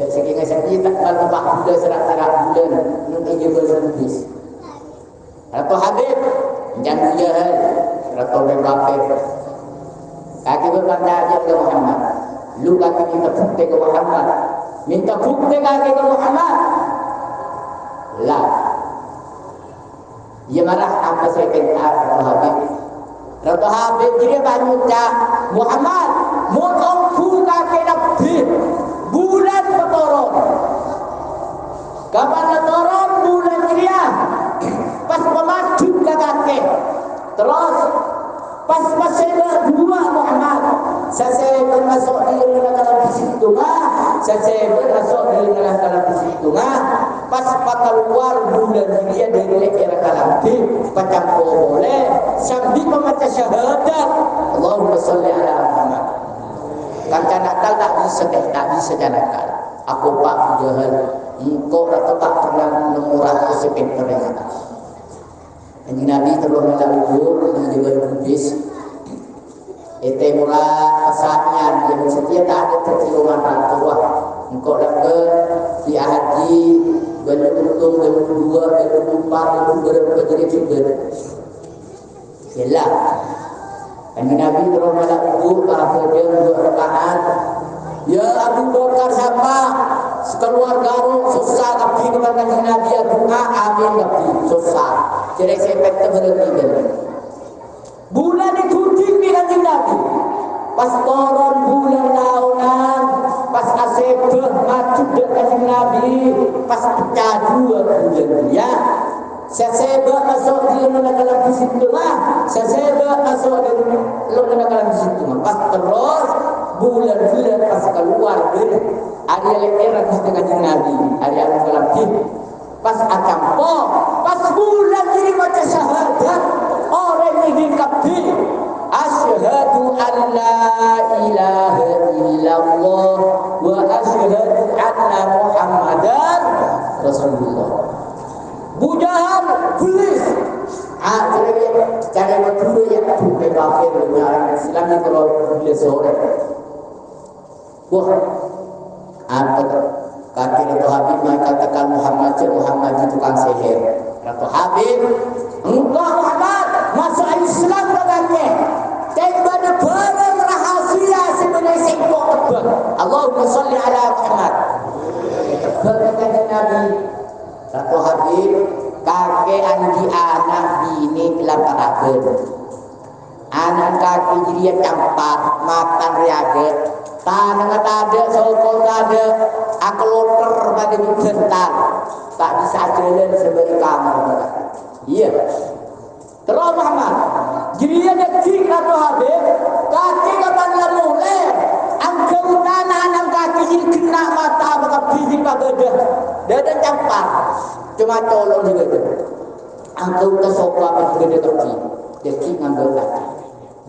Sekian saya tak kalau pak bulan serak-serak bulan nanti dia berlebis. Ratu Habib jangan Jahal Ratu Kafir. Kaki berkata aja ke Muhammad. Lu kaki minta bukti ke Muhammad. Minta bukti kaki ke Muhammad. Lah. Dia marah apa saya kata Ratu Habib. Ratu Habib dia banyak Muhammad. Mutongku kaki Nabi. Bulan berturun. Kapan berturun bulan dia. Pas memasuk ke kaki. Terus pas masih berdua Muhammad saya masuk di dalam Bismillah saya masuk di dalam Bismillah pas keluar bulan dia dari era kalamti macam boleh sambil membaca syahadat Allahumma sholli ala Muhammad kan nakal tak bisa nakal aku Pak Jahal engkau atau tak pernah mengurat sepintar yang atas. Kanjeng Nabi terus melakukan dengan berbis. Itu mula pesannya yang setia tak ada terciuman ratuah. Engkau dapat di haji beruntung berdua berempat berapa jadi juga. Yalah. Kanjeng Nabi terus melakukan para kerja rakaat. Ya Abu Bakar siapa? Sekeluarga susah tapi kepada Kanjeng Nabi doa amin tapi susah. Jadi saya peta berhenti. Bulan ikuti kanjeng Nabi. Pas koron bulan launan, pas asebeh maju dek kanjeng Nabi, pas pecah dua bulan ya. Sesebeh masuk di dalam di situ mah, sesebeh masuk di dalam di situ mah. Pas terus bulan-bulan pas keluar dari ada era Gusti kanjeng Nabi, ada lebih. Pas akampo, pas bulan jadi baca syahadat, orang yang kabeh asyhadu an la ilaha illallah wa asyhadu anna muhammadar rasulullah. Bujahan tulis cara betul ya bukan kafir orang Islam ni kalau boleh sore. Wah, apa kaki Ratu Habib mengatakan Muhammad itu tukang sihir. Ratu Habib, engkau Muhammad masuk Islam dengannya. Daripada barang rahasia sebenarnya sebuah apa? Allahumma salli ala Muhammad. Berkata Nabi Ratu Habib, kakek andi anak bini kelaparakan. Anak kaki jadi campak makan riaget. Tanah tak ada, sokol tak ada, aku loter pada bentar, tak bisa jalan sebagai kamar. Iya. Terus Muhammad, dia dekik Ratu Habib, kaki kapan lah mulai, angkau tanah anak kaki ini kena mata maka biji pagoda, dia campar, cuma tolong juga tu. Angkau tersopa pagoda kaki, dekik ngambil kaki.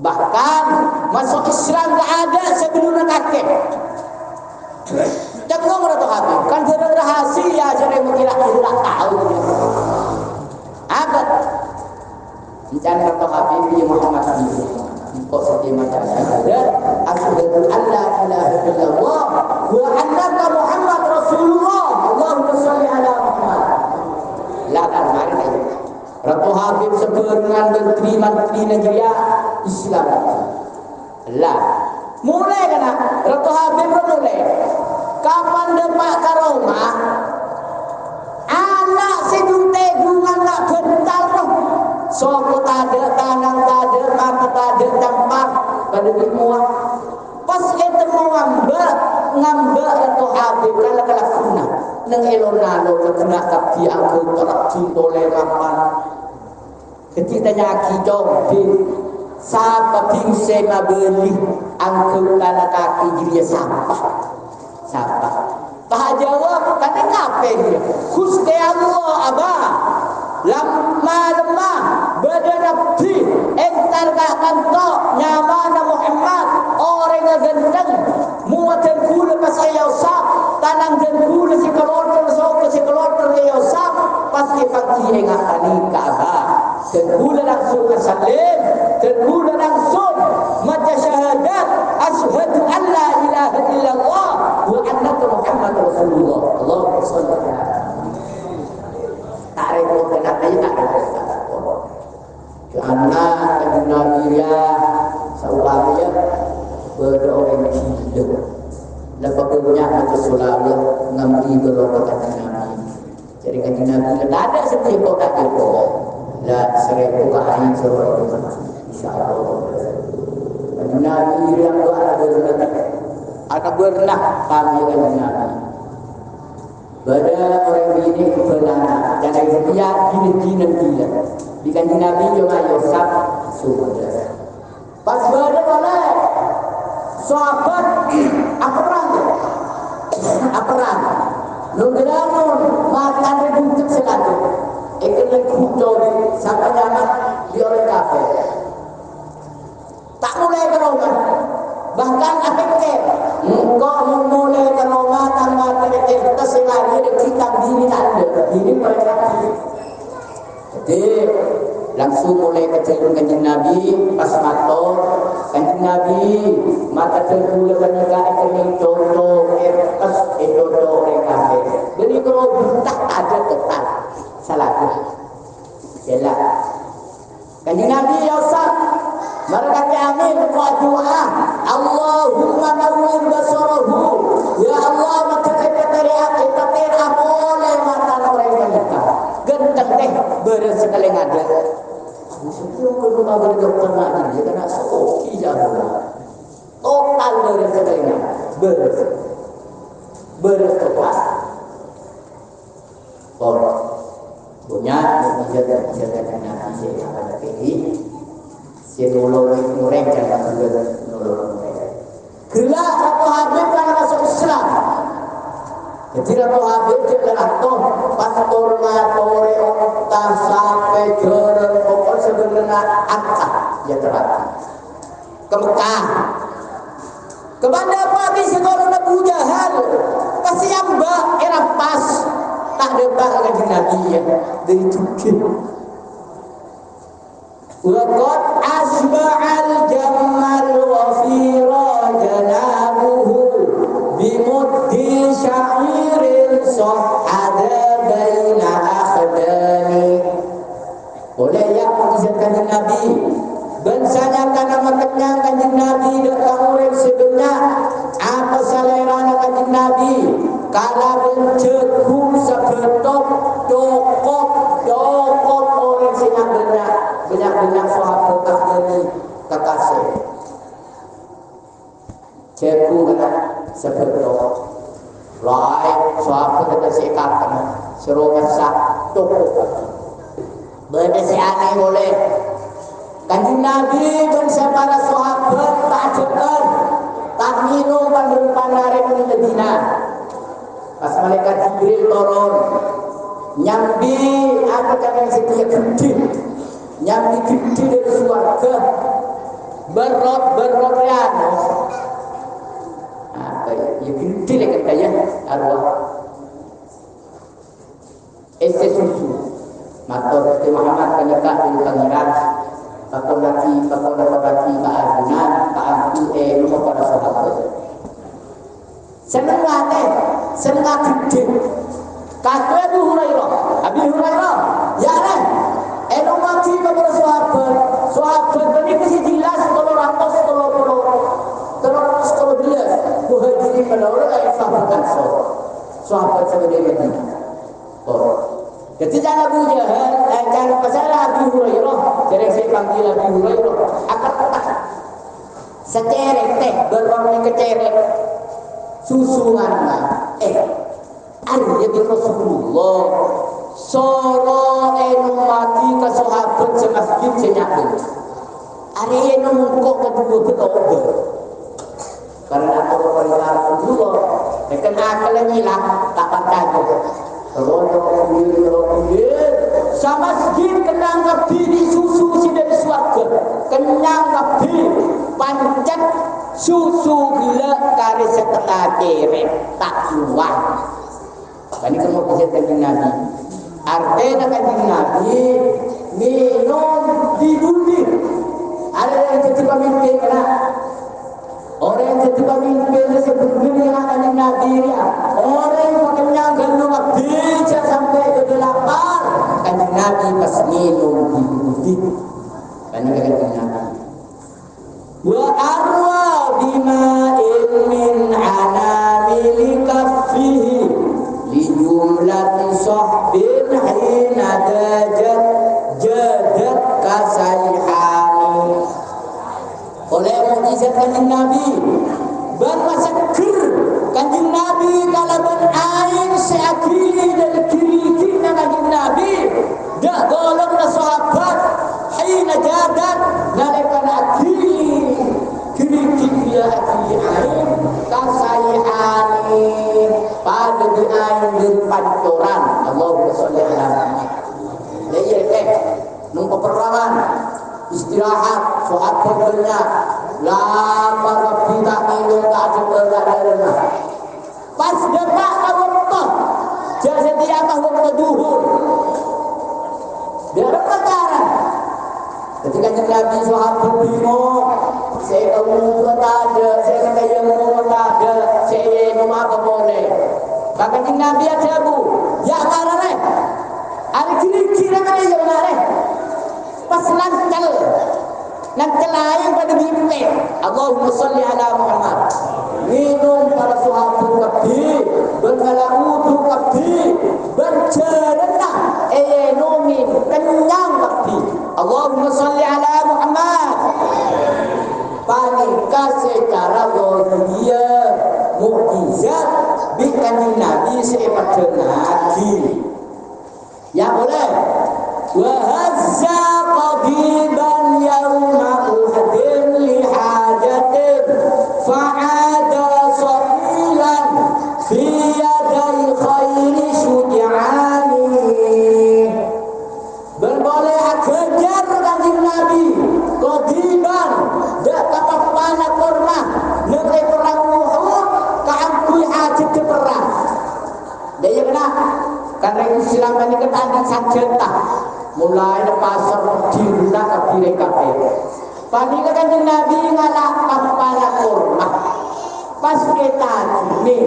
Bahkan masuk Islam tak ada sebelum kakek. Jangan Ratu Habib, kan dia rahasia jadi mungkin tak tahu. Agak bicara Ratu Habib di Muhammad ini. Kok seperti macam ada asyhadu an la ilaha illallah wa annaka Muhammad Rasulullah. Allahumma shalli ala Muhammad. La mari Ratu Habib sebarengan menteri-menteri negara Islam. Lah, mulai kan Ratu Habib mulai. Kapan depak ke rumah, anak sedunte gungan nak bentar tu. Sopo tade, tangan tade, mata tade, tempat pada dimuat. Pas kita mau ngambek Ratu Habib kalau kuna. Nang elona lo kena tapi aku tak cinta lemapan. Ketika nyaki jom siapa pingse beli angkut tanah kaki jadi siapa bah jawab kata ngapain dia Gusti Allah abah lemah badan abdi entar gak kantok nyamana Muhammad orang yang gendeng muat dan gula pas ayosap tanang dan gula si kelotor ayosap pasti pagi enggak tani Ka'bah dan gula langsung kesalim dan gula langsung maca syahadat asyhadu an la ilaha illallah wa annaka Muhammad Rasulullah. Allahumma shalli ala tarik kena aja tarik karena Nabi ya sahabatnya berdoa hidup lepas punya maca sholawat ngambil berdoa Nabi. Jadi kanjeng Nabi tidak ada setiap kota itu. La seribu kali seorang insyaallah. Kanjeng Nabi yang ada bernah kami kanjeng Nabi. Pada orang ini kebenaran dan dia gini gila. Di kanjeng Nabi cuma Yosef sudah. Pas pada oleh sahabat aperan. Nunggulanun makan rebut selatu. Ikan lagi muncul sampai nyaman di oleh kafe. Tak mulai ke rumah. Bahkan akhirnya engkau mulai ke rumah tanpa kita selagi kita diri tak ada. Diri mereka. Jadi langsung mulai kecil kanjeng Nabi pas mato kanjeng Nabi mata tergula banyak ini contoh ertas contoh mereka jadi kalau tak ada total salah jelas kanjeng Nabi Yusuf mereka amin doa Allahumma nawwir basarahu ya Allah maka kita boleh mata mereka genteng deh beres sekali ada sebelum kedua berdokter nak bertobat. Punya mujizat Nabi yang ada ini, si nolong mereka yang nolong mereka. Gelak Abu Habib kan masuk Islam. Ketika Abu Habib adalah pastor matore onta sampai jalan pokok sebenarnya angkat dia terhati ke Mekah. Kepada Nabi sekolah Abu Jahal pasti ambak era pas tak debat dengan Nabi ya dari Turki. Waqad asba'al jammal wafira janabuhu bimuddi sya'irin sahada baina akhdani. Oleh yang mengizatkan Nabi bensanya karena makanya kanjeng Nabi datang orang sebenarnya apa selera kanjeng Nabi kala bencegung sebetok dokok orang sinang banyak sahabat tak jadi kekasih cegung kena sebetok lain sahabat kena sikapkan seru masak dokok benda si aneh boleh kanjeng Nabi dan para sahabat tak cekan tak minum pandang panare di Medina. Pas malaikat Jibril turun nyambi apa yang setia gede nyambi gede dari surga berot ya apa ya gede lagi kaya arwah susu matur Muhammad kenekah di pangeran Pakolaki keagunan keampu lupa pada sahabat seneng gede kata Abu Hurairah ya lah mati kepada sahabat ini mesti jelas kalau muhajirin pada orang sahabat sebagai ketika Abu Jahal cara pasal Abu Hurairah jadi saya panggil Abu Hurairah akan secerek teh berwarna kecerek susungan ada di Rasulullah soro mati ke sahabat semasjid senyapin ada mungkok kedua berobat karena aku berperintah Rasulullah dengan akal yang hilang tak pandang Rodok sama masjid kenang nabi di susu si dari suarga kenang nabi pancet susu gila kari setengah cerek tak luang ini kamu bisa kanjeng Nabi artinya kanjeng Nabi minum dibunuh ada yang jadi pemimpin orang yang jadi pemimpin sebelumnya kanjeng Nabi orang yang kenyang gendong bija sampai ke delapan kanjeng Nabi pas minum dibunuh kanjeng Nabi wa arwa bima'in min anamil kaffihi li jumlati sahbin hina jadat kasayhani oleh mukjizat kanjeng Nabi ban masyakir kanjeng Nabi kalaban air seakili dan kiri-kiri kanjeng Nabi dah golong na sahabat hina jadat nalekan akili kiri-kiri akili air kasayhani pada di air dan pancoran Allahumma sholli ala Muhammad nunggu perlawan istirahat sahabat banyak lapar Rabbi tak minum tak ada berat pas dekat waktu jadi apa waktu duhur dia berkata ketika Nabi sahabat bingung saya tahu tak ada saya kata yang mau tak ada saya mau apa boleh kata Nabi ada bu ya marah ada kira-kira kata yang marah pas nancal ayam pada mimpi Allahumma sholli ala Muhammad minum para sahabat kabeh berkala wudu kabeh bercerna nomin kenyang kabeh Allahumma sholli ala Muhammad panika secara zahir sepada lagi. Ya boleh. Wa hazza qadiban yawma uhdin li hajatin fa'ada sabilan fi yadai khairi syuja'ani. Berboleh kejar kanjeng Nabi qadiban dak kapana korma negeri perang Uhud kaangkui hajat ke perang. Dia kena karena Islam ini ketandang sanjata mulai di pasar diruna ke diri kafe. Panika kanjeng Nabi ngalak kapana korma pas kita ini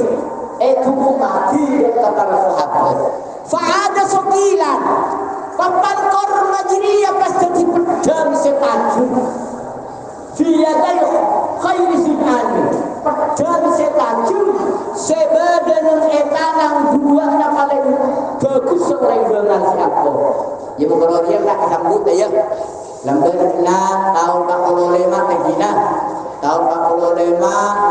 tubuh mati kata sahabat. Fa'ada sokilan papan korma jiria pas jadi pedang setaju. Dia tahu khairi sinani pedang setaju sebadan etanang dua na paling bagus seorang dengan siapa. Ya kalau dia tak sambut ya. Lembar tahun 45 tegina tahun 45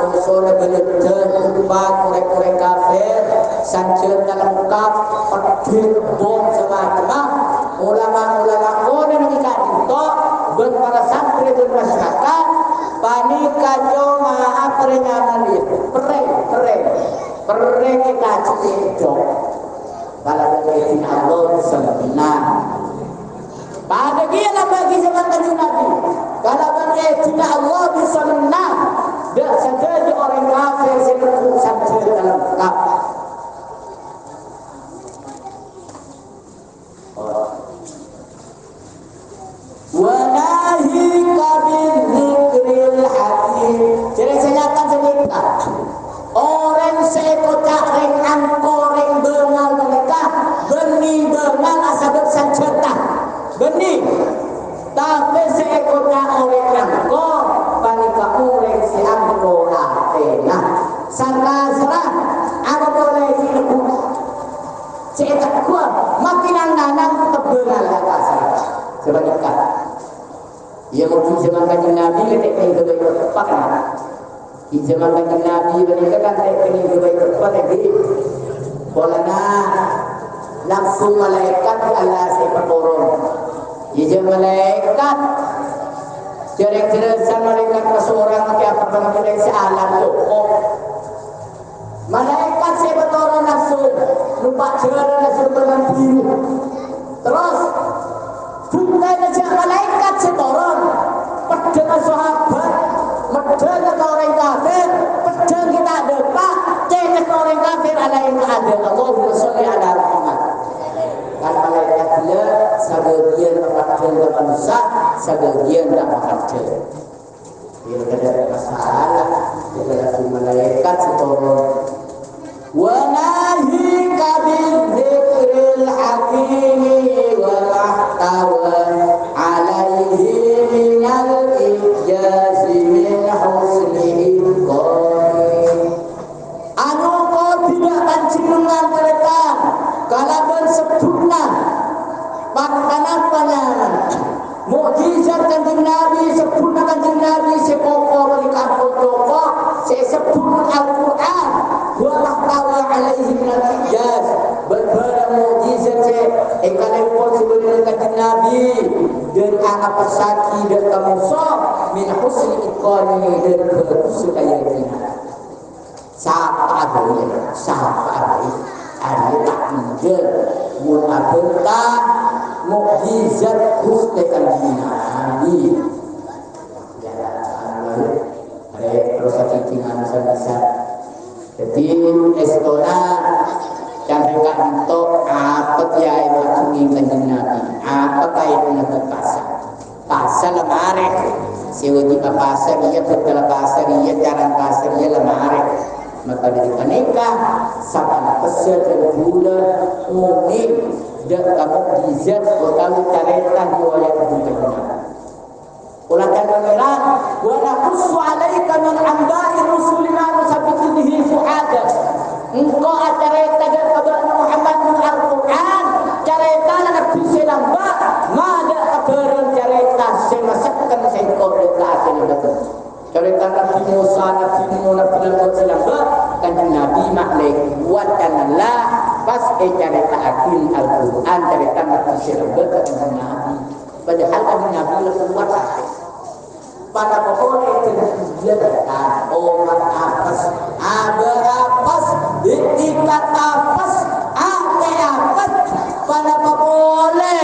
musuh beledeng empat korek-korek kafir sanjata lengkap pedang bom semacam ulama-ulama kode nikah itu dan para santri dan masyarakat panika cuma aprenyaman itu pereng kita cedok kalau berkaitan Allah sempurna pada dia lah bagi zaman kanjeng Nabi kalau berkaitan Allah bisa menang dan saja orang kafir seperti saja dalam kaf. Wanahi kabil zikril hakim. Jadi saya nyatakan sedikit. Orang sekocak reng angkoreng bengal mereka benih bengal asabet sanjata benih. Tapi sekocak orang angkor panika orang si angkor atena. Sarah apa boleh hidup? Cetak kuat makin nanang tebengal atas. Sebanyak ia mungkin zaman kanjeng Nabi ketika itu baik tepat. Di zaman kanjeng Nabi mereka kan ketika itu baik tepat lagi. Polana langsung malaikat Allah sepat turun. Ia malaikat cerek-cerek malaikat seorang ke apa pun sealam pokok. Malaikat sepat turun langsung lupa cerek langsung berhenti. Terus bukan saja malaikat setorong pedang sahabat pedang ke orang kafir pedang kita ada pak cekek orang kafir ada yang ada Allahumma sholli ala Muhammad kan malaikat dia sebagian pedang ke manusia sebagian dapat pedang dia ada masalah dia ada malaikat setorong wa nahi kabil dzikril hakimi wa mahtawa alaihi minal ijazi min husni qani anu kau tidak pancingan mereka kalaban sebutna pakana mukjizat kanjeng Nabi sebutna kanjeng Nabi sepokok mereka pokok sebut Al-Quran wa mahtawa alaihi minal ijaz berbarang mukjizat ekalipun sebenarnya kanjeng Nabi dan anak pesaki dan kamusah min husni iqani dan bagus keyakinan siapa ada tak menjel munabenta mukjizat husni kanjeng Nabi ya ada terus cicingan bisa jadi estona dan juga untuk apa ya yang kanjeng Nabi apa kaitannya dengan pasar lemari si wajib pasar dia betul pasar dia jarang pasar dia lemari maka dari nikah sama kesel dan gula mungkin dan kamu dijat kalau carita riwayat kanjeng Nabi ulakan menerang wa naqussu alaika min amba'i rusulina nusabbitu fu'adak engkau acarita dan kabar Muhammad min Al-Quran carita Nabi selamba mada kabaran carita semasakkan sengkau dekati betul carita Nabi Musa Nabi Nuh Nabi selamba kanjeng Nabi maklek kuat dan la cerita akin Al-Quran cerita Nabi Sirabet dengan Nabi padahal kan Nabi lebih kuat pada pokoknya itu dia datang orang apes apes tingkat apes apes pada pokoknya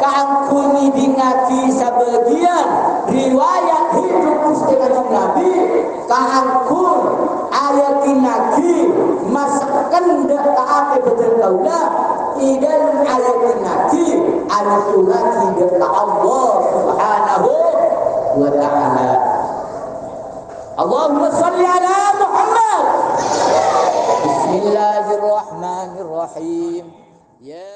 keangkuni dingati sebagian riwayat hidup dengan Nabi keangkun ayatin Nabi masakan da'ate betul kaulah idan ayatin Nabi al-Qur'an tidak Allah subhanahu wa ta'ala. Allahumma salli ala Muhammad. Bismillahirrahmanirrahim. Ya